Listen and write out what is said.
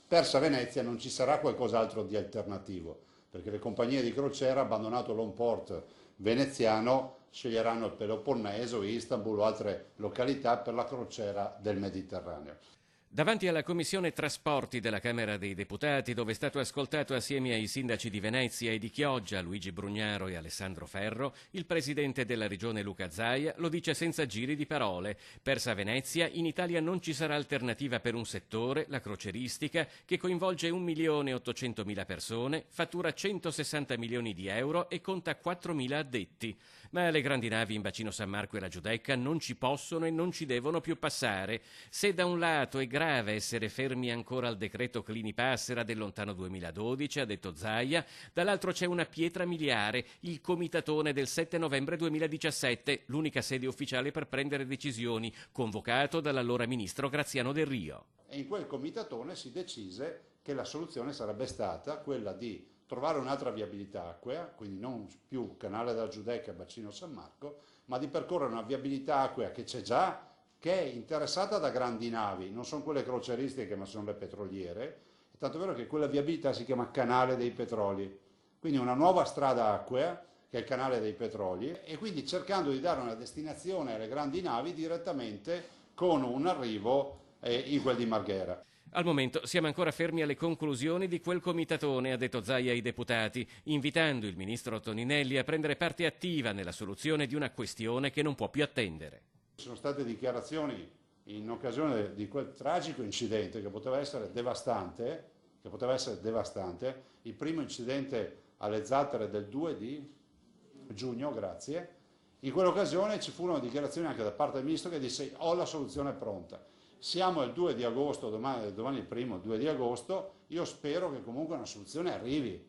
persa Venezia non ci sarà qualcos'altro di alternativo, perché le compagnie di crociera, abbandonato l'home port veneziano, sceglieranno il Peloponneso, Istanbul o altre località per la crociera del Mediterraneo. Davanti alla Commissione Trasporti della Camera dei Deputati, dove è stato ascoltato assieme ai sindaci di Venezia e di Chioggia, Luigi Brugnaro e Alessandro Ferro, il presidente della regione Luca Zaia lo dice senza giri di parole. Persa Venezia, in Italia non ci sarà alternativa per un settore, la croceristica, che coinvolge 1.800.000 persone, fattura 160 milioni di euro e conta 4.000 addetti. Ma le grandi navi in bacino San Marco e la Giudecca non ci possono e non ci devono più passare. Se da un lato è grave essere fermi ancora al decreto Clini-Passera del lontano 2012, ha detto Zaia, dall'altro c'è una pietra miliare, il comitatone del 7 novembre 2017, l'unica sede ufficiale per prendere decisioni, convocato dall'allora ministro Graziano Del Rio. E in quel comitatone si decise che la soluzione sarebbe stata quella di trovare un'altra viabilità acquea, quindi non più canale della Giudecca e bacino San Marco, ma di percorrere una viabilità acquea che c'è già, che è interessata da grandi navi, non sono quelle croceristiche ma sono le petroliere, tanto è vero che quella viabilità si chiama Canale dei Petroli, quindi una nuova strada acquea che è il Canale dei Petroli, e quindi cercando di dare una destinazione alle grandi navi direttamente con un arrivo in quel di Marghera. Al momento siamo ancora fermi alle conclusioni di quel comitatone, ha detto Zaia ai deputati, invitando il ministro Toninelli a prendere parte attiva nella soluzione di una questione che non può più attendere. Ci sono state dichiarazioni in occasione di quel tragico incidente che poteva essere devastante, il primo incidente alle Zattere del 2 di giugno, grazie. In quell'occasione ci furono dichiarazioni anche da parte del ministro che disse: ho la soluzione pronta. Siamo il 2 di agosto, domani è il primo, il 2 di agosto, io spero che comunque una soluzione arrivi,